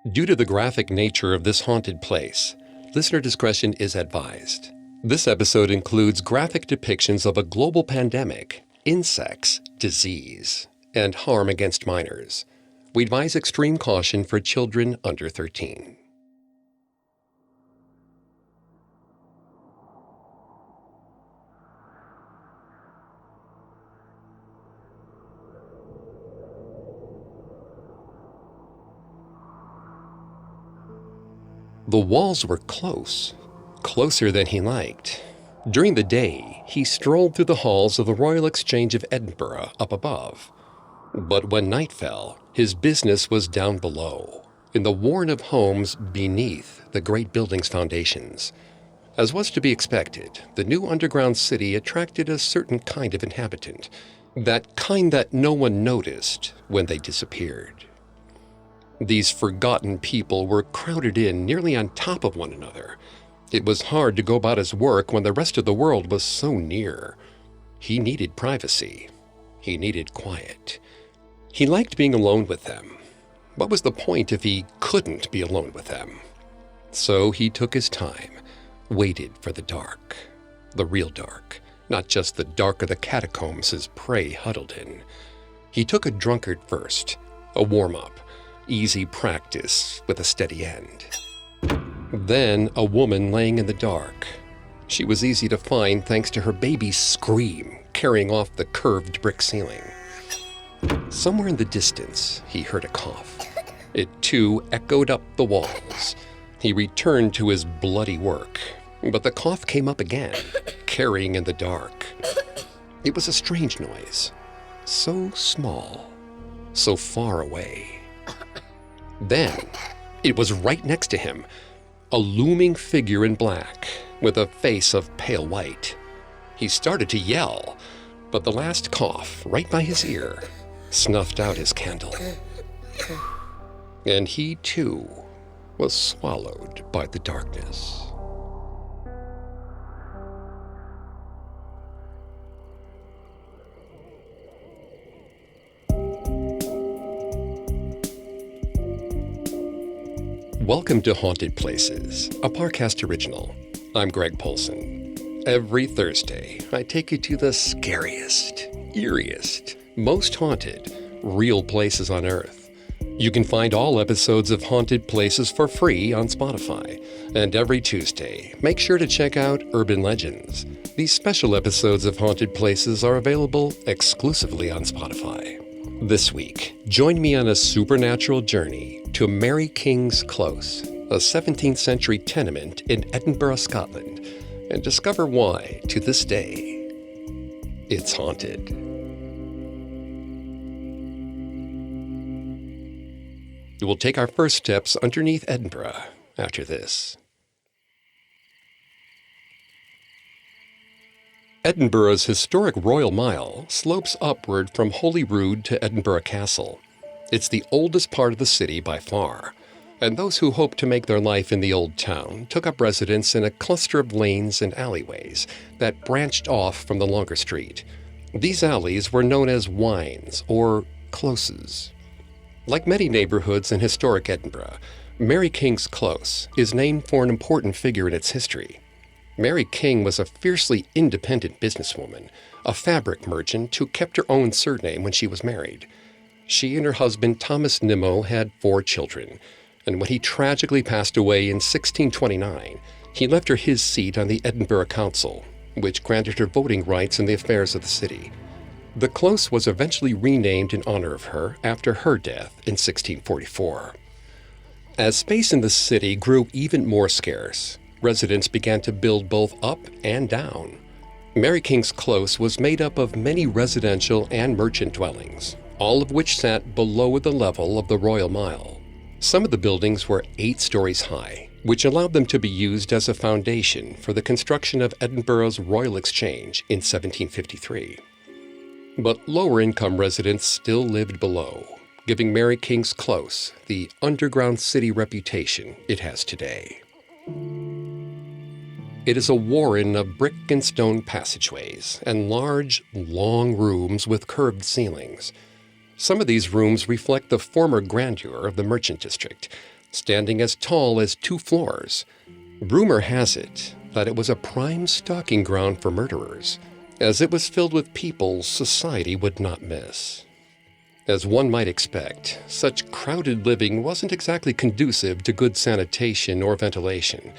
Due to the graphic nature of this haunted place, listener discretion is advised. This episode includes graphic depictions of a global pandemic, insects, disease, and harm against minors. We advise extreme caution for children under 13. The walls were close, closer than he liked. During the day, he strolled through the halls of the Royal Exchange of Edinburgh up above. But when night fell, his business was down below, in the warren of homes beneath the great building's foundations. As was to be expected, the new underground city attracted a certain kind of inhabitant, that kind that no one noticed when they disappeared. These forgotten people were crowded in nearly on top of one another. It was hard to go about his work when the rest of the world was so near. He needed privacy. He needed quiet. He liked being alone with them. What was the point if he couldn't be alone with them? So he took his time, waited for the dark. The real dark, not just the dark of the catacombs his prey huddled in. He took a drunkard first, a warm-up. Easy practice with a steady end. Then a woman laying in the dark. She was easy to find thanks to her baby's scream carrying off the curved brick ceiling. Somewhere in the distance, he heard a cough. It too echoed up the walls. He returned to his bloody work, but the cough came up again, carrying in the dark. It was a strange noise, so small, so far away. Then, it was right next to him, a looming figure in black, with a face of pale white. He started to yell, but the last cough, right by his ear, snuffed out his candle. And he, too, was swallowed by the darkness. Welcome to Haunted Places, a Parcast original. I'm Greg Polson. Every Thursday, I take you to the scariest, eeriest, most haunted, real places on Earth. You can find all episodes of Haunted Places for free on Spotify. And every Tuesday, make sure to check out Urban Legends. These special episodes of Haunted Places are available exclusively on Spotify. This week, join me on a supernatural journey to Mary King's Close, a 17th century tenement in Edinburgh, Scotland, and discover why, to this day, it's haunted. We will take our first steps underneath Edinburgh after this. Edinburgh's historic Royal Mile slopes upward from Holyrood to Edinburgh Castle. It's the oldest part of the city by far, and those who hoped to make their life in the old town took up residence in a cluster of lanes and alleyways that branched off from the longer street. These alleys were known as wynds or closes. Like many neighborhoods in historic Edinburgh, Mary King's Close is named for an important figure in its history. Mary King was a fiercely independent businesswoman, a fabric merchant who kept her own surname when she was married. She and her husband Thomas Nimmo had 4 children, and when he tragically passed away in 1629, he left her his seat on the Edinburgh Council, which granted her voting rights in the affairs of the city. The close was eventually renamed in honor of her after her death in 1644. As space in the city grew even more scarce, residents began to build both up and down. Mary King's Close was made up of many residential and merchant dwellings, all of which sat below the level of the Royal Mile. Some of the buildings were 8 stories high, which allowed them to be used as a foundation for the construction of Edinburgh's Royal Exchange in 1753. But lower-income residents still lived below, giving Mary King's Close the underground city reputation it has today. It is a warren of brick and stone passageways and large, long rooms with curved ceilings. Some of these rooms reflect the former grandeur of the merchant district, standing as tall as 2 floors. Rumor has it that it was a prime stalking ground for murderers, as it was filled with people society would not miss. As one might expect, such crowded living wasn't exactly conducive to good sanitation or ventilation,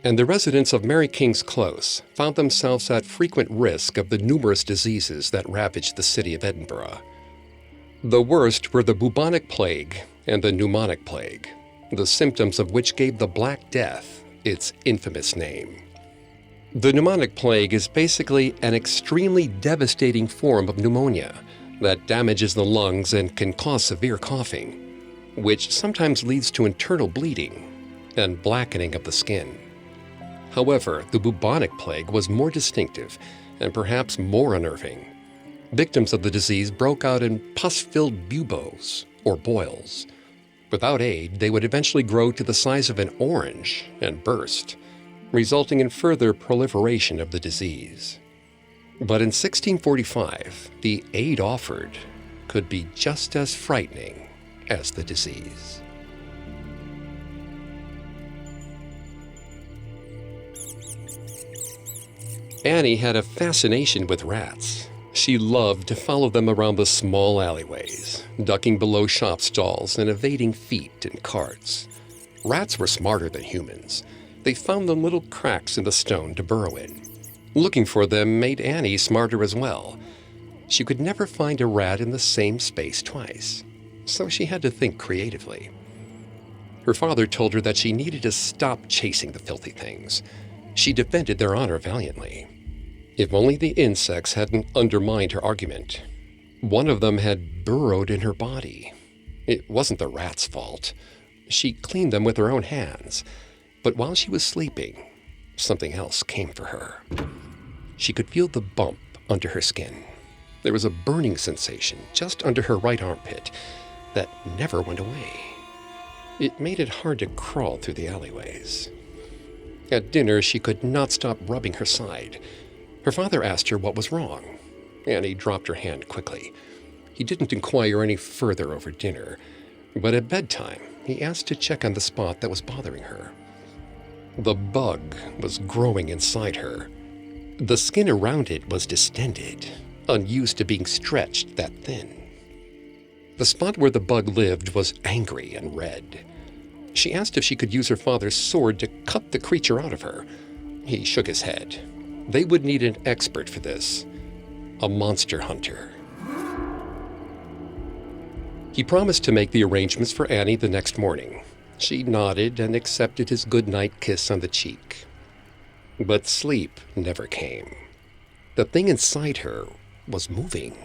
and the residents of Mary King's Close found themselves at frequent risk of the numerous diseases that ravaged the city of Edinburgh. The worst were the bubonic plague and the pneumonic plague, the symptoms of which gave the Black Death its infamous name. The pneumonic plague is basically an extremely devastating form of pneumonia that damages the lungs and can cause severe coughing, which sometimes leads to internal bleeding and blackening of the skin. However, the bubonic plague was more distinctive and perhaps more unnerving. Victims of the disease broke out in pus-filled buboes, or boils. Without aid, they would eventually grow to the size of an orange and burst, resulting in further proliferation of the disease. But in 1645, the aid offered could be just as frightening as the disease. Annie had a fascination with rats. She loved to follow them around the small alleyways, ducking below shop stalls and evading feet and carts. Rats were smarter than humans. They found the little cracks in the stone to burrow in. Looking for them made Annie smarter as well. She could never find a rat in the same space twice, so she had to think creatively. Her father told her that she needed to stop chasing the filthy things. She defended their honor valiantly. If only the insects hadn't undermined her argument. One of them had burrowed in her body. It wasn't the rat's fault. She cleaned them with her own hands. But while she was sleeping, something else came for her. She could feel the bump under her skin. There was a burning sensation just under her right armpit that never went away. It made it hard to crawl through the alleyways. At dinner, she could not stop rubbing her side. Her father asked her what was wrong. Annie dropped her hand quickly. He didn't inquire any further over dinner, but at bedtime, he asked to check on the spot that was bothering her. The bug was growing inside her. The skin around it was distended, unused to being stretched that thin. The spot where the bug lived was angry and red. She asked if she could use her father's sword to cut the creature out of her. He shook his head. They would need an expert for this, a monster hunter. He promised to make the arrangements for Annie the next morning. She nodded and accepted his goodnight kiss on the cheek. But sleep never came. The thing inside her was moving.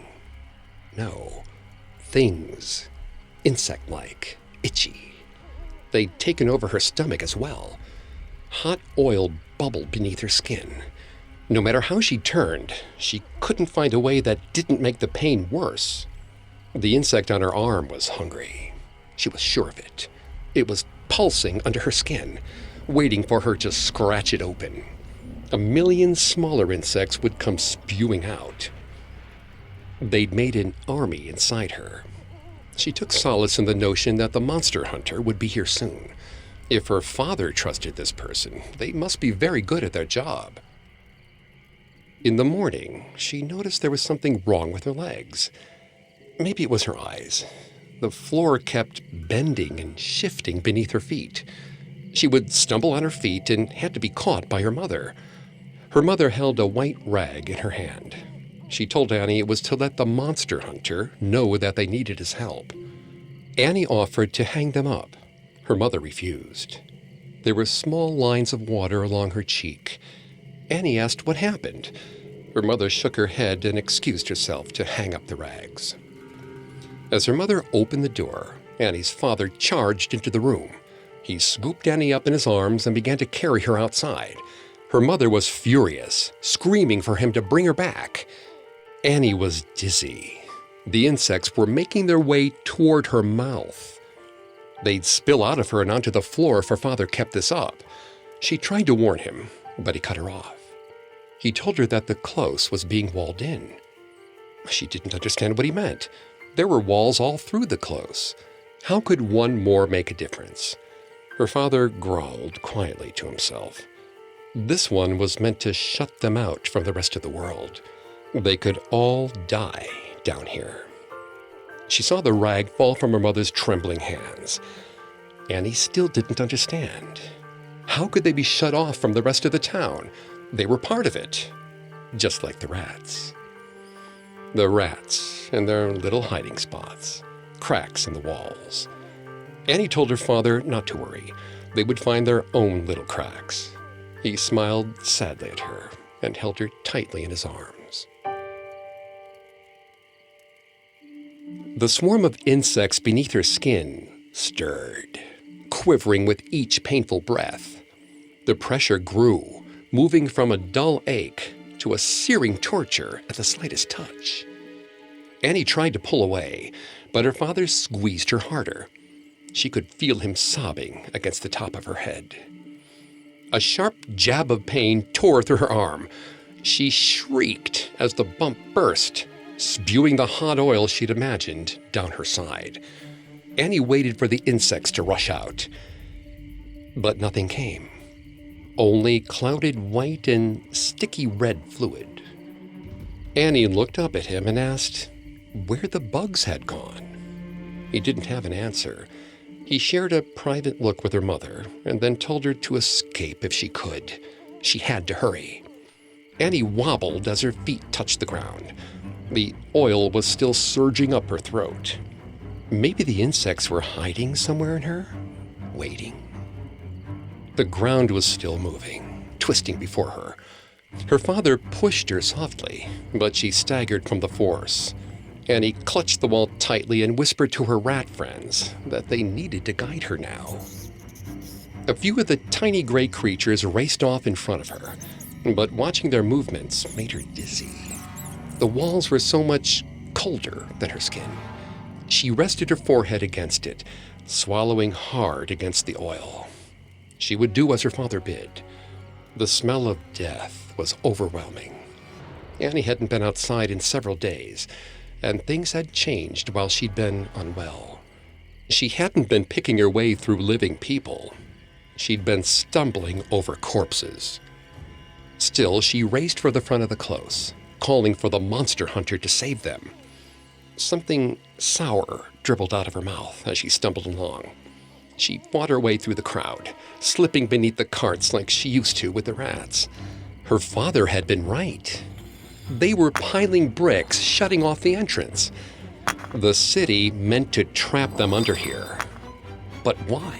No, things, insect-like, itchy. They'd taken over her stomach as well. Hot oil bubbled beneath her skin. No matter how she turned, she couldn't find a way that didn't make the pain worse. The insect on her arm was hungry. She was sure of it. It was pulsing under her skin, waiting for her to scratch it open. 1,000,000 smaller insects would come spewing out. They'd made an army inside her. She took solace in the notion that the monster hunter would be here soon. If her father trusted this person, they must be very good at their job. In the morning, she noticed there was something wrong with her legs. Maybe it was her eyes. The floor kept bending and shifting beneath her feet. She would stumble on her feet and had to be caught by her mother. Her mother held a white rag in her hand. She told Annie it was to let the monster hunter know that they needed his help. Annie offered to hang them up. Her mother refused. There were small lines of water along her cheek. Annie asked what happened. Her mother shook her head and excused herself to hang up the rags. As her mother opened the door, Annie's father charged into the room. He scooped Annie up in his arms and began to carry her outside. Her mother was furious, screaming for him to bring her back. Annie was dizzy. The insects were making their way toward her mouth. They'd spill out of her and onto the floor if her father kept this up. She tried to warn him, but he cut her off. He told her that the close was being walled in. She didn't understand what he meant. There were walls all through the close. How could one more make a difference? Her father growled quietly to himself. This one was meant to shut them out from the rest of the world. They could all die down here. She saw the rag fall from her mother's trembling hands. Annie still didn't understand. How could they be shut off from the rest of the town? They were part of it, just like the rats. The rats and their little hiding spots, cracks in the walls. Annie told her father not to worry. They would find their own little cracks. He smiled sadly at her and held her tightly in his arms. The swarm of insects beneath her skin stirred, quivering with each painful breath. The pressure grew, moving from a dull ache to a searing torture at the slightest touch. Annie tried to pull away, but her father squeezed her harder. She could feel him sobbing against the top of her head. A sharp jab of pain tore through her arm. She shrieked as the bump burst, spewing the hot oil she'd imagined down her side. Annie waited for the insects to rush out. But nothing came. Only clouded white and sticky red fluid. Annie looked up at him and asked where the bugs had gone. He didn't have an answer. He shared a private look with her mother and then told her to escape if she could. She had to hurry. Annie wobbled as her feet touched the ground. The oil was still surging up her throat. Maybe the insects were hiding somewhere in her, waiting. The ground was still moving, twisting before her. Her father pushed her softly, but she staggered from the force. Annie clutched the wall tightly and whispered to her rat friends that they needed to guide her now. A few of the tiny gray creatures raced off in front of her, but watching their movements made her dizzy. The walls were so much colder than her skin. She rested her forehead against it, swallowing hard against the oil. She would do as her father bid. The smell of death was overwhelming. Annie hadn't been outside in several days, and things had changed while she'd been unwell. She hadn't been picking her way through living people. She'd been stumbling over corpses. Still, she raced for the front of the close, calling for the monster hunter to save them. Something sour dribbled out of her mouth as she stumbled along. She fought her way through the crowd, slipping beneath the carts like she used to with the rats. Her father had been right. They were piling bricks, shutting off the entrance. The city meant to trap them under here. But why?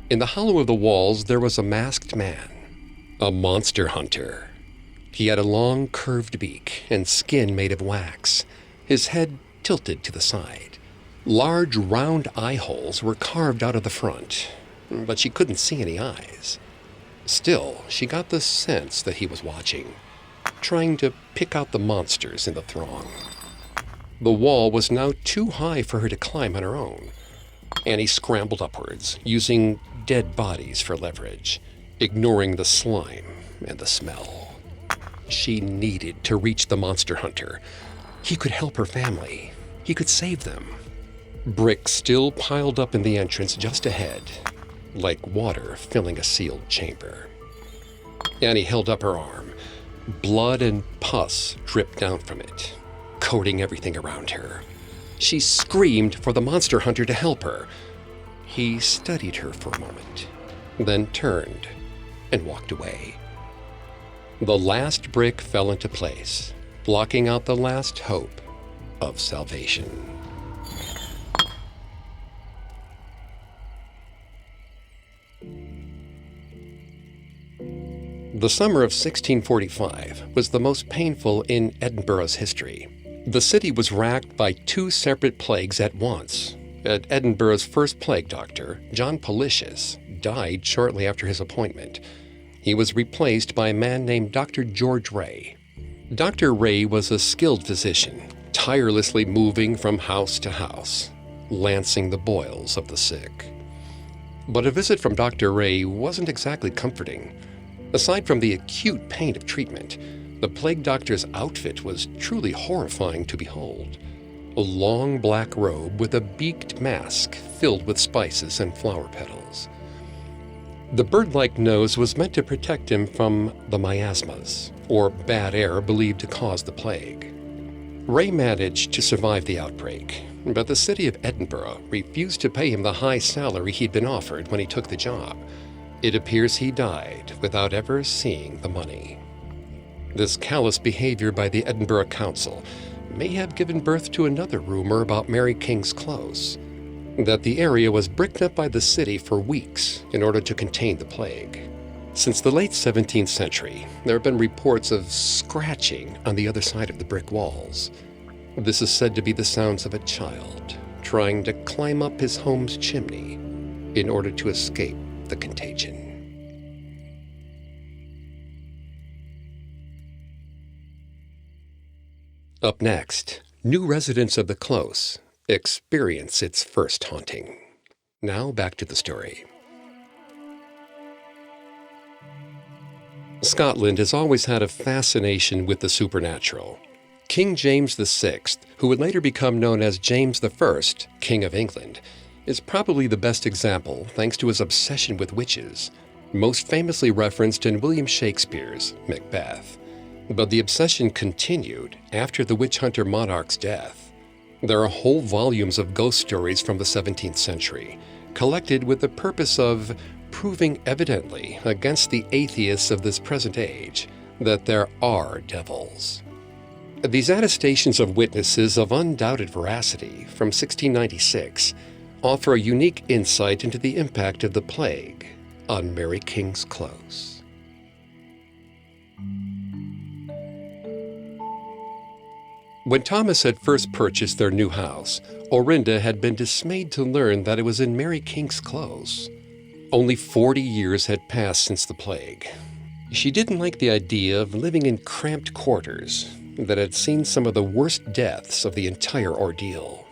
In the hollow of the walls, there was a masked man, a monster hunter. He had a long, curved beak and skin made of wax, his head tilted to the side. Large, round eye holes were carved out of the front, but she couldn't see any eyes. Still, she got the sense that he was watching, trying to pick out the monsters in the throng. The wall was now too high for her to climb on her own. Annie scrambled upwards, using dead bodies for leverage, ignoring the slime and the smell. She needed to reach the monster hunter. He could help her family. He could save them. Bricks still piled up in the entrance just ahead, like water filling a sealed chamber. Annie held up her arm. Blood and pus dripped down from it, coating everything around her. She screamed for the monster hunter to help her. He studied her for a moment, then turned and walked away. The last brick fell into place, blocking out the last hope of salvation. The summer of 1645 was the most painful in Edinburgh's history. The city was racked by two separate plagues at once. Edinburgh's first plague doctor, John Policius, died shortly after his appointment. He was replaced by a man named Dr. George Ray. Dr. Ray was a skilled physician, tirelessly moving from house to house, lancing the boils of the sick. But a visit from Dr. Ray wasn't exactly comforting. Aside from the acute pain of treatment, the plague doctor's outfit was truly horrifying to behold. a long black robe with a beaked mask filled with spices and flower petals. The bird-like nose was meant to protect him from the miasmas, or bad air believed to cause the plague. Ray managed to survive the outbreak, but the city of Edinburgh refused to pay him the high salary he'd been offered when he took the job. It appears he died without ever seeing the money. This callous behavior by the Edinburgh Council may have given birth to another rumor about Mary King's Close, that the area was bricked up by the city for weeks in order to contain the plague. Since the late 17th century, there have been reports of scratching on the other side of the brick walls. This is said to be the sounds of a child trying to climb up his home's chimney in order to escape the contagion. Up next, new residents of the Close experience its first haunting. Now back to the story. Scotland has always had a fascination with the supernatural. King James VI, who would later become known as James I, King of England, is probably the best example thanks to his obsession with witches, most famously referenced in William Shakespeare's Macbeth. But the obsession continued after the witch hunter monarch's death. There are whole volumes of ghost stories from the 17th century, collected with the purpose of proving evidently against the atheists of this present age that there are devils. These attestations of witnesses of undoubted veracity from 1696 offer a unique insight into the impact of the plague on Mary King's Close. When Thomas had first purchased their new house, Orinda had been dismayed to learn that it was in Mary King's Close. Only 40 years had passed since the plague. She didn't like the idea of living in cramped quarters that had seen some of the worst deaths of the entire ordeal.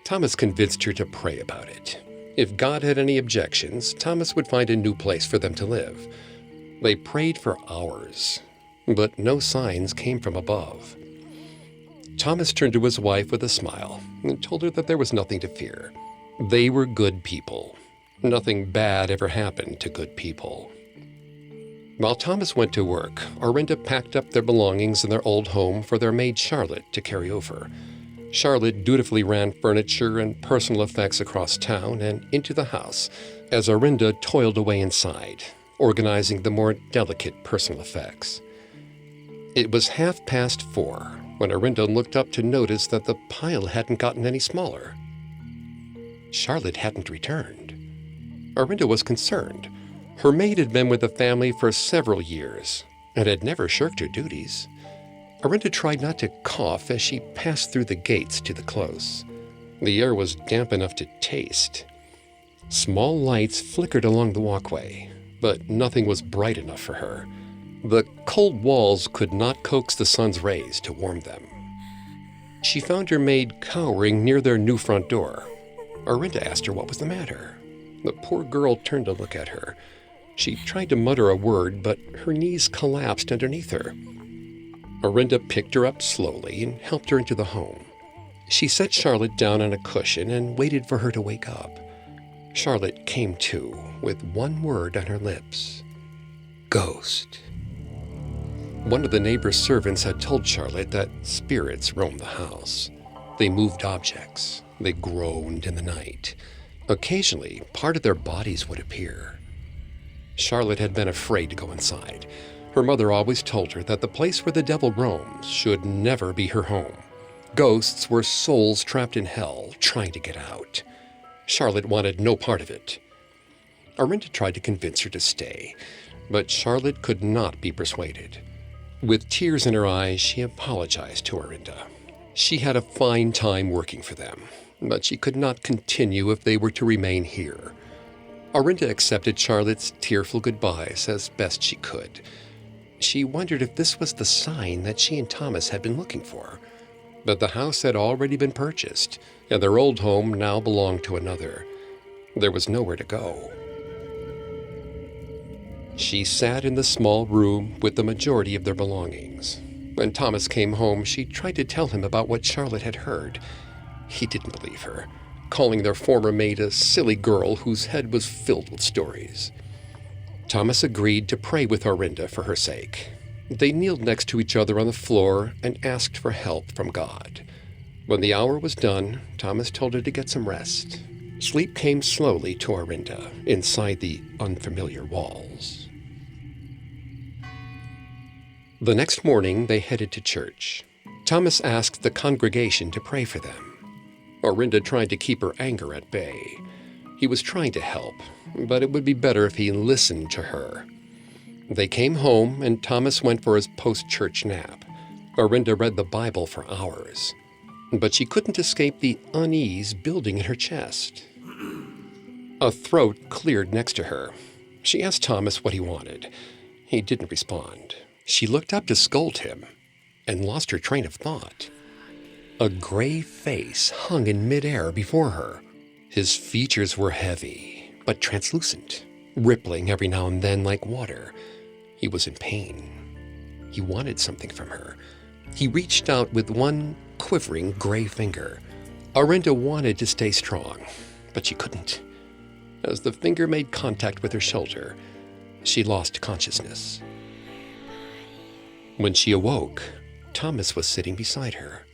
Thomas convinced her to pray about it. If God had any objections, Thomas would find a new place for them to live. They prayed for hours, but no signs came from above. Thomas turned to his wife with a smile and told her that there was nothing to fear. They were good people. Nothing bad ever happened to good people. While Thomas went to work, Orinda packed up their belongings in their old home for their maid Charlotte to carry over. Charlotte dutifully ran furniture and personal effects across town and into the house as Orinda toiled away inside, organizing the more delicate personal effects. It was 4:30 when Orinda looked up to notice that the pile hadn't gotten any smaller. Charlotte hadn't returned. Orinda was concerned. Her maid had been with the family for several years and had never shirked her duties. Orinda tried not to cough as she passed through the gates to the Close. The air was damp enough to taste. Small lights flickered along the walkway, but nothing was bright enough for her. The cold walls could not coax the sun's rays to warm them. She found her maid cowering near their new front door. Orinda asked her what was the matter. The poor girl turned to look at her. She tried to mutter a word, but her knees collapsed underneath her. Orinda picked her up slowly and helped her into the home. She set Charlotte down on a cushion and waited for her to wake up. Charlotte came to with one word on her lips: ghost. One of the neighbor's servants had told Charlotte that spirits roamed the house. They moved objects. They groaned in the night. Occasionally, part of their bodies would appear. Charlotte had been afraid to go inside. Her mother always told her that the place where the devil roams should never be her home. Ghosts were souls trapped in hell, trying to get out. Charlotte wanted no part of it. Orinda tried to convince her to stay, but Charlotte could not be persuaded. With tears in her eyes, she apologized to Orinda. She had a fine time working for them, but she could not continue if they were to remain here. Orinda accepted Charlotte's tearful goodbyes as best she could. She wondered if this was the sign that she and Thomas had been looking for. But the house had already been purchased, and their old home now belonged to another. There was nowhere to go. She sat in the small room with the majority of their belongings. When Thomas came home, she tried to tell him about what Charlotte had heard. He didn't believe her, calling their former maid a silly girl whose head was filled with stories. Thomas agreed to pray with Orinda for her sake. They kneeled next to each other on the floor and asked for help from God. When the hour was done, Thomas told her to get some rest. Sleep came slowly to Orinda inside the unfamiliar walls. The next morning, they headed to church. Thomas asked the congregation to pray for them. Orinda tried to keep her anger at bay. He was trying to help, but it would be better if he listened to her. They came home, and Thomas went for his post-church nap. Orinda read the Bible for hours, but she couldn't escape the unease building in her chest. A throat cleared next to her. She asked Thomas what he wanted. He didn't respond. She looked up to scold him and lost her train of thought. A gray face hung in midair before her. His features were heavy, but translucent, rippling every now and then like water. He was in pain. He wanted something from her. He reached out with one quivering gray finger. Orinda wanted to stay strong, but she couldn't. As the finger made contact with her shoulder, she lost consciousness. When she awoke, Thomas was sitting beside her.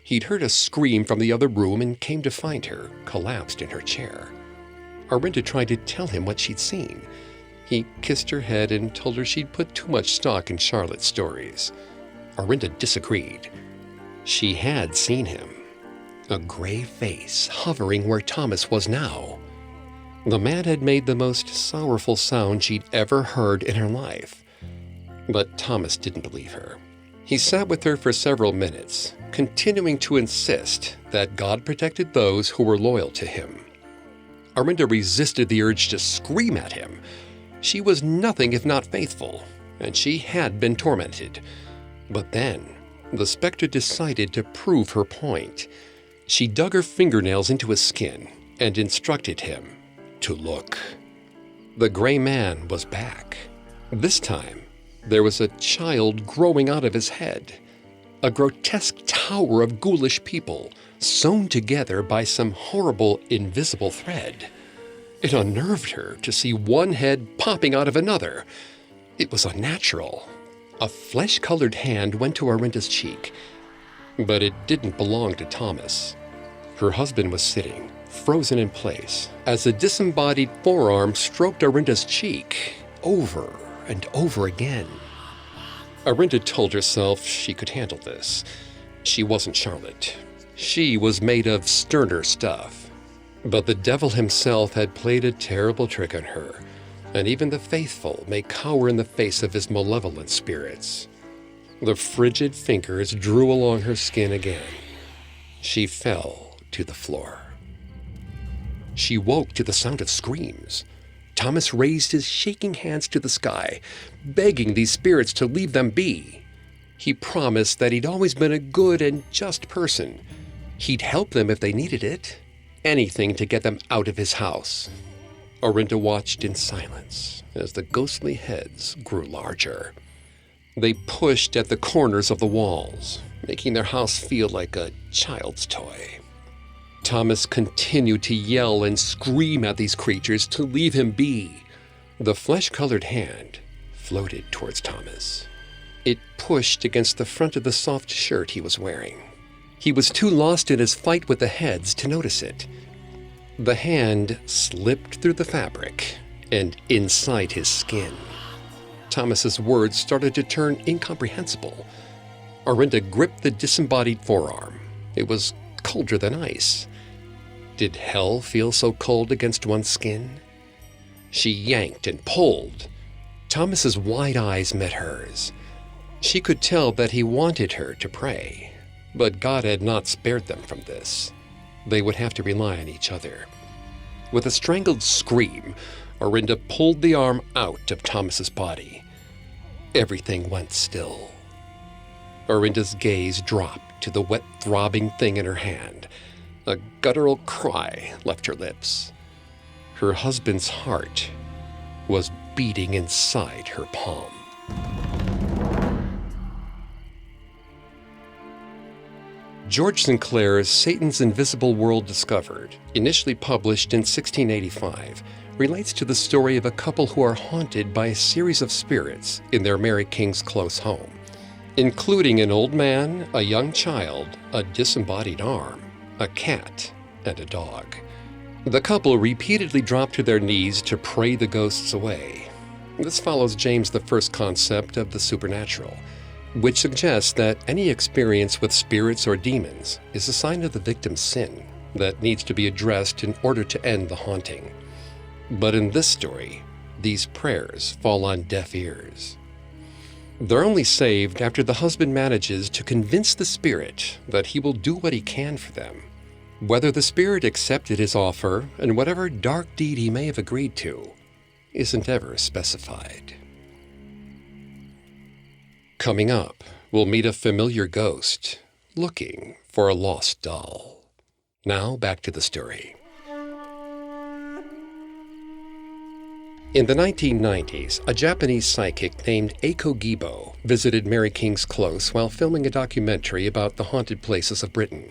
He'd heard a scream from the other room and came to find her, collapsed in her chair. Orinda tried to tell him what she'd seen. He kissed her head and told her she'd put too much stock in Charlotte's stories. Orinda disagreed. She had seen him. A gray face hovering where Thomas was now. The man had made the most sorrowful sound she'd ever heard in her life. But Thomas didn't believe her. He sat with her for several minutes, continuing to insist that God protected those who were loyal to him. Orinda resisted the urge to scream at him. She was nothing if not faithful, and she had been tormented. But then, the specter decided to prove her point. She dug her fingernails into his skin and instructed him to look. The gray man was back. This time, there was a child growing out of his head, a grotesque tower of ghoulish people sewn together by some horrible invisible thread. It unnerved her to see one head popping out of another. It was unnatural. A flesh-colored hand went to Orinda's cheek, but it didn't belong to Thomas. Her husband was sitting, frozen in place, as a disembodied forearm stroked Orinda's cheek over and over again. Orinda told herself she could handle this. She wasn't Charlotte. She was made of sterner stuff. But the devil himself had played a terrible trick on her, and even the faithful may cower in the face of his malevolent spirits. The frigid fingers drew along her skin again. She fell to the floor. She woke to the sound of screams. Thomas raised his shaking hands to the sky, begging these spirits to leave them be. He promised that he'd always been a good and just person. He'd help them if they needed it. Anything to get them out of his house. Orinda watched in silence as the ghostly heads grew larger. They pushed at the corners of the walls, making their house feel like a child's toy. Thomas continued to yell and scream at these creatures to leave him be. The flesh-colored hand floated towards Thomas. It pushed against the front of the soft shirt he was wearing. He was too lost in his fight with the heads to notice it. The hand slipped through the fabric and inside his skin. Thomas's words started to turn incomprehensible. Orinda gripped the disembodied forearm. It was colder than ice. Did hell feel so cold against one's skin? She yanked and pulled. Thomas's wide eyes met hers. She could tell that he wanted her to pray, but God had not spared them from this. They would have to rely on each other. With a strangled scream, Orinda pulled the arm out of Thomas's body. Everything went still. Orinda's gaze dropped to the wet, throbbing thing in her hand. A guttural cry left her lips. Her husband's heart was beating inside her palm. George Sinclair's Satan's Invisible World Discovered, initially published in 1685, relates to the story of a couple who are haunted by a series of spirits in their Mary King's Close home, including an old man, a young child, a disembodied arm, a cat, and a dog. The couple repeatedly drop to their knees to pray the ghosts away. This follows James I's concept of the supernatural, which suggests that any experience with spirits or demons is a sign of the victim's sin that needs to be addressed in order to end the haunting. But in this story, these prayers fall on deaf ears. They're only saved after the husband manages to convince the spirit that he will do what he can for them. Whether the spirit accepted his offer and whatever dark deed he may have agreed to isn't ever specified. Coming up, we'll meet a familiar ghost looking for a lost doll. Now back to the story. In the 1990s, a Japanese psychic named Eiko Gibo visited Mary King's Close while filming a documentary about the haunted places of Britain.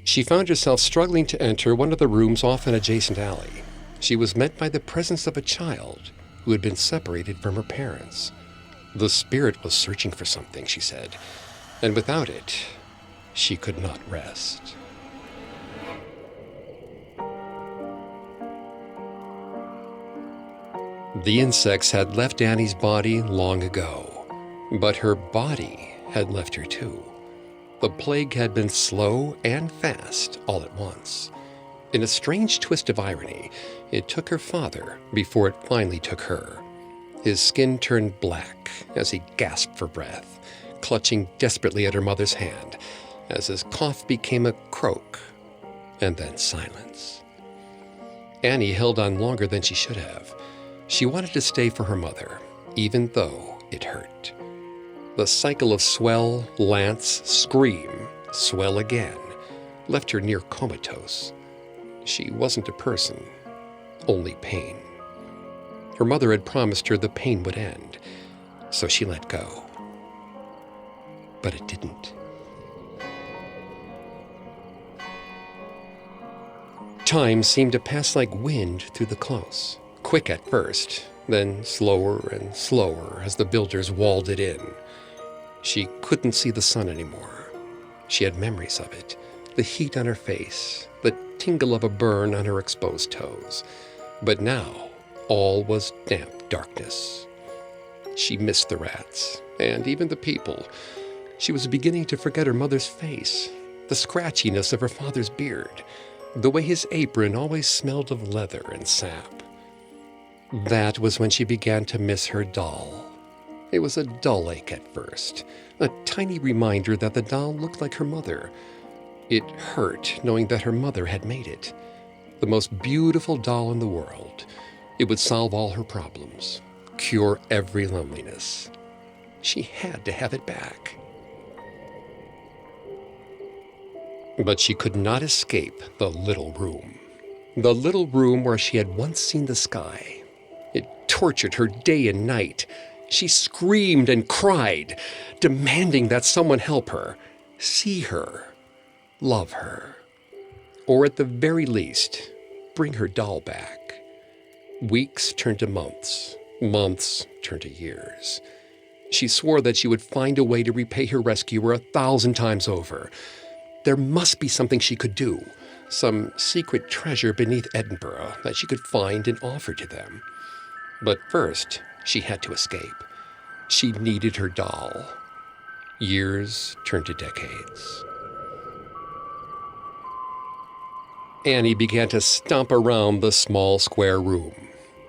She found herself struggling to enter one of the rooms off an adjacent alley. She was met by the presence of a child who had been separated from her parents. The spirit was searching for something, she said, and without it, she could not rest. The insects had left Annie's body long ago, but her body had left her too. The plague had been slow and fast all at once. In a strange twist of irony, it took her father before it finally took her. His skin turned black as he gasped for breath, clutching desperately at her mother's hand, as his cough became a croak, and then silence. Annie held on longer than she should have. She wanted to stay for her mother, even though it hurt. The cycle of swell, lance, scream, swell again, left her near comatose. She wasn't a person, only pain. Her mother had promised her the pain would end, so she let go. But it didn't. Time seemed to pass like wind through the close, quick at first, then slower and slower as the builders walled it in. She couldn't see the sun anymore. She had memories of it, the heat on her face, the tingle of a burn on her exposed toes. But now, all was damp darkness. She missed the rats, and even the people. She was beginning to forget her mother's face, the scratchiness of her father's beard, the way his apron always smelled of leather and sap. That was when she began to miss her doll. It was a dull ache at first, a tiny reminder that the doll looked like her mother. It hurt knowing that her mother had made it. The most beautiful doll in the world. It would solve all her problems, cure every loneliness. She had to have it back. But she could not escape the little room. The little room where she had once seen the sky. It tortured her day and night. She screamed and cried, demanding that someone help her, see her, love her, or at the very least, bring her doll back. Weeks turned to months, months turned to years. She swore that she would find a way to repay her rescuer 1,000 times over. There must be something she could do, some secret treasure beneath Edinburgh that she could find and offer to them. But first, she had to escape. She needed her doll. Years turned to decades. Annie began to stomp around the small square room.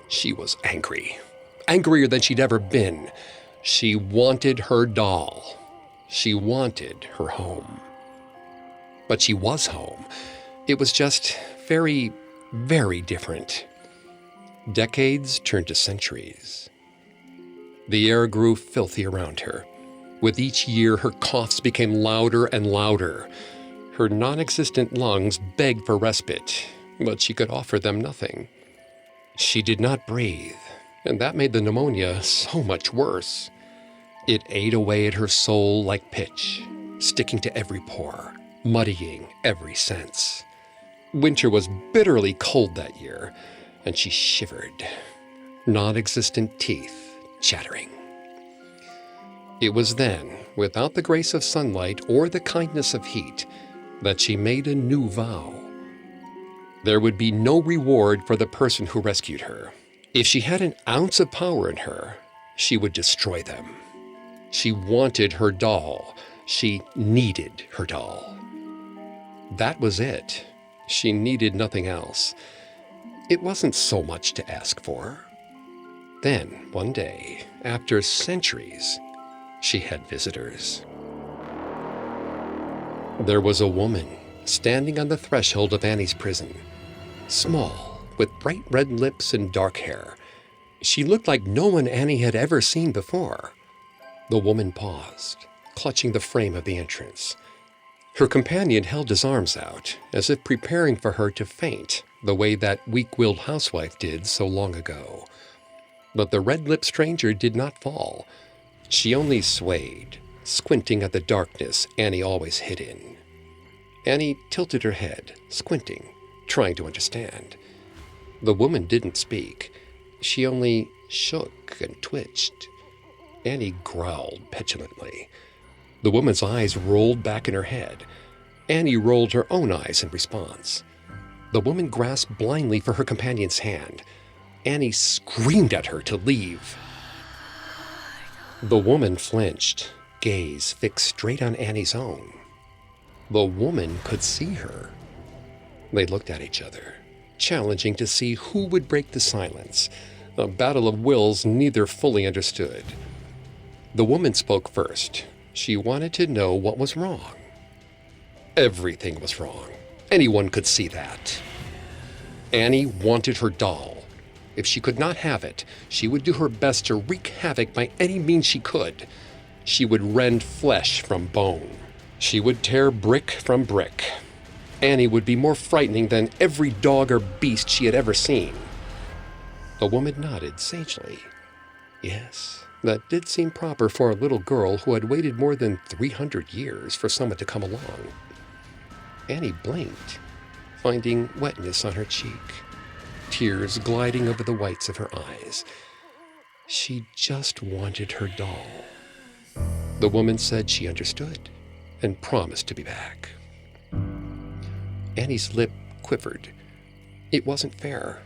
She was angry, angrier than she'd ever been. She wanted her doll. She wanted her home. But she was home. It was just very, very different. Decades turned to centuries. The air grew filthy around her. With each year, her coughs became louder and louder. Her non-existent lungs begged for respite, but she could offer them nothing. She did not breathe, and that made the pneumonia so much worse. It ate away at her soul like pitch, sticking to every pore, muddying every sense. Winter was bitterly cold that year, and she shivered, non-existent teeth chattering. It was then, without the grace of sunlight or the kindness of heat, that she made a new vow. There would be no reward for the person who rescued her. If she had an ounce of power in her, she would destroy them. She wanted her doll. She needed her doll. That was it. She needed nothing else. It wasn't so much to ask for. Then, one day, after centuries, she had visitors. There was a woman standing on the threshold of Annie's prison, small, with bright red lips and dark hair. She looked like no one Annie had ever seen before. The woman paused, clutching the frame of the entrance. Her companion held his arms out, as if preparing for her to faint, the way that weak-willed housewife did so long ago. But the red-lipped stranger did not fall. She only swayed, squinting at the darkness Annie always hid in. Annie tilted her head, squinting, trying to understand. The woman didn't speak. She only shook and twitched. Annie growled petulantly. The woman's eyes rolled back in her head. Annie rolled her own eyes in response. The woman grasped blindly for her companion's hand. Annie screamed at her to leave. The woman flinched, gaze fixed straight on Annie's own. The woman could see her. They looked at each other, challenging to see who would break the silence, a battle of wills neither fully understood. The woman spoke first. She wanted to know what was wrong. Everything was wrong. Anyone could see that. Annie wanted her doll. If she could not have it, she would do her best to wreak havoc by any means she could. She would rend flesh from bone. She would tear brick from brick. Annie would be more frightening than every dog or beast she had ever seen. The woman nodded sagely. Yes, that did seem proper for a little girl who had waited more than 300 years for someone to come along. Annie blinked, finding wetness on her cheek, tears gliding over the whites of her eyes. She just wanted her doll. The woman said she understood and promised to be back. Annie's lip quivered. It wasn't fair.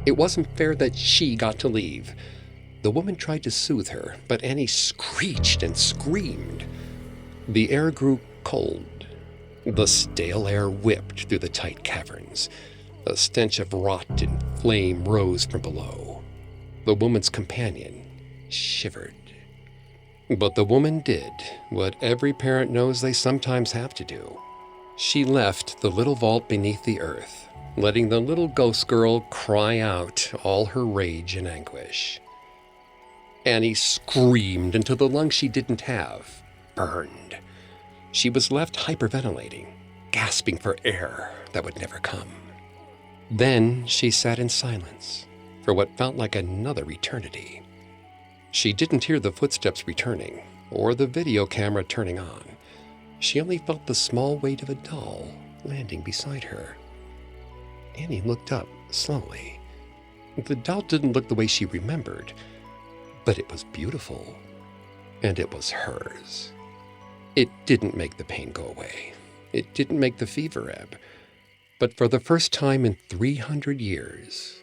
It wasn't fair that she got to leave. The woman tried to soothe her, but Annie screeched and screamed. The air grew cold. The stale air whipped through the tight caverns. A stench of rot and flame rose from below. The woman's companion shivered. But the woman did what every parent knows they sometimes have to do. She left the little vault beneath the earth, letting the little ghost girl cry out all her rage and anguish. Annie screamed until the lungs she didn't have burned. She was left hyperventilating, gasping for air that would never come. Then she sat in silence for what felt like another eternity. She didn't hear the footsteps returning or the video camera turning on. She only felt the small weight of a doll landing beside her. Annie looked up slowly. The doll didn't look the way she remembered, but it was beautiful, and it was hers. It didn't make the pain go away. It didn't make the fever ebb. But for the first time in 300 years,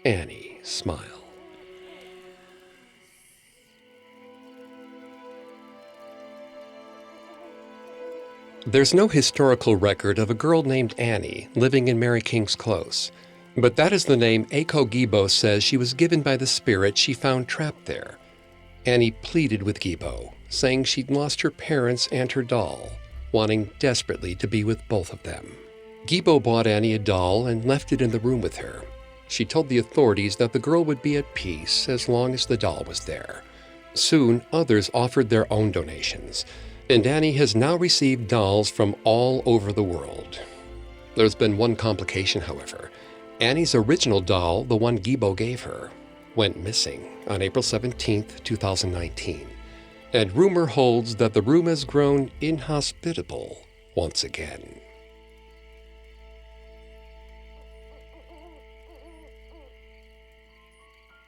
Annie smiled. There's no historical record of a girl named Annie living in Mary King's Close, but that is the name Eiko Gibo says she was given by the spirit she found trapped there. Annie pleaded with Gibo, saying she'd lost her parents and her doll, wanting desperately to be with both of them. Gibo bought Annie a doll and left it in the room with her. She told the authorities that the girl would be at peace as long as the doll was there. Soon, others offered their own donations, and Annie has now received dolls from all over the world. There's been one complication, however. Annie's original doll, the one Gibo gave her, went missing on April 17, 2019. And rumor holds that the room has grown inhospitable once again.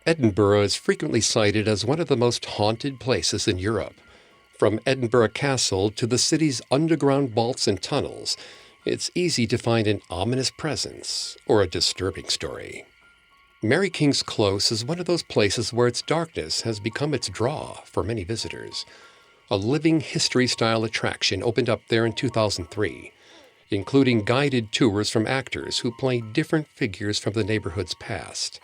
Edinburgh is frequently cited as one of the most haunted places in Europe. From Edinburgh Castle to the city's underground vaults and tunnels, it's easy to find an ominous presence or a disturbing story. Mary King's Close is one of those places where its darkness has become its draw for many visitors. A living history-style attraction opened up there in 2003, including guided tours from actors who play different figures from the neighborhood's past.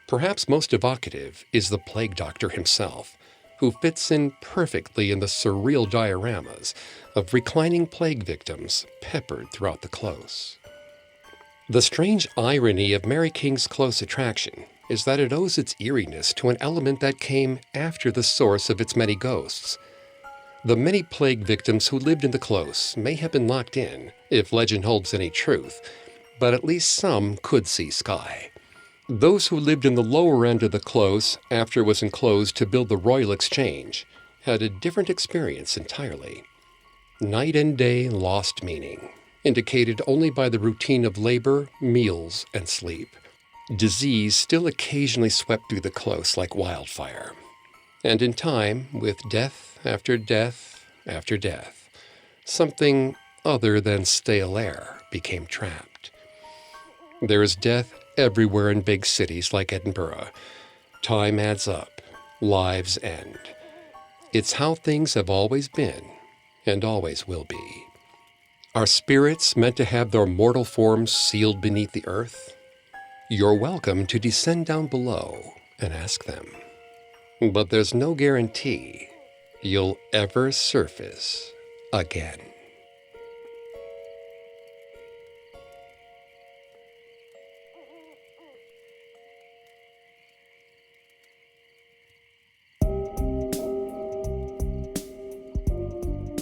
Perhaps most evocative is the plague doctor himself, who fits in perfectly in the surreal dioramas of reclining plague victims peppered throughout the close. The strange irony of Mary King's Close attraction is that it owes its eeriness to an element that came after the source of its many ghosts. The many plague victims who lived in the close may have been locked in, if legend holds any truth, but at least some could see sky. Those who lived in the lower end of the close after it was enclosed to build the Royal Exchange had a different experience entirely. Night and day lost meaning, indicated only by the routine of labor, meals, and sleep. Disease still occasionally swept through the close like wildfire. And in time, with death after death after death, something other than stale air became trapped. There is death everywhere in big cities like Edinburgh. Time adds up, lives end. It's how things have always been and always will be. Are spirits meant to have their mortal forms sealed beneath the earth? You're welcome to descend down below and ask them. But there's no guarantee you'll ever surface again.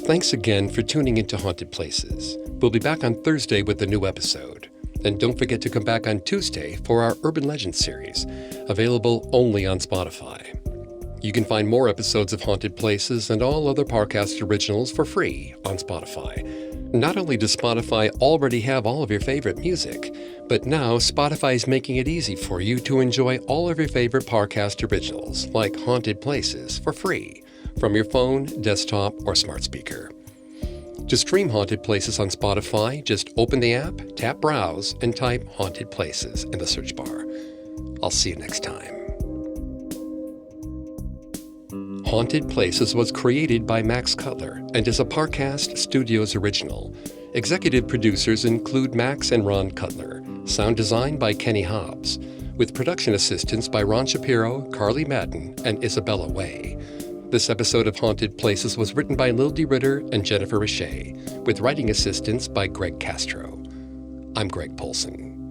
Thanks again for tuning into Haunted Places. We'll be back on Thursday with a new episode. And don't forget to come back on Tuesday for our Urban Legends series, available only on Spotify. You can find more episodes of Haunted Places and all other Parcast originals for free on Spotify. Not only does Spotify already have all of your favorite music, but now Spotify is making it easy for you to enjoy all of your favorite Parcast originals, like Haunted Places, for free from your phone, desktop, or smart speaker. To stream Haunted Places on Spotify, just open the app, tap Browse, and type Haunted Places in the search bar. I'll see you next time. Haunted Places was created by Max Cutler and is a Parcast Studios original. Executive producers include Max and Ron Cutler. Sound design by Kenny Hobbs, with production assistance by Ron Shapiro, Carly Madden, and Isabella Way. This episode of Haunted Places was written by Lil D. Ritter and Jennifer Richey, with writing assistance by Greg Castro. I'm Greg Polson.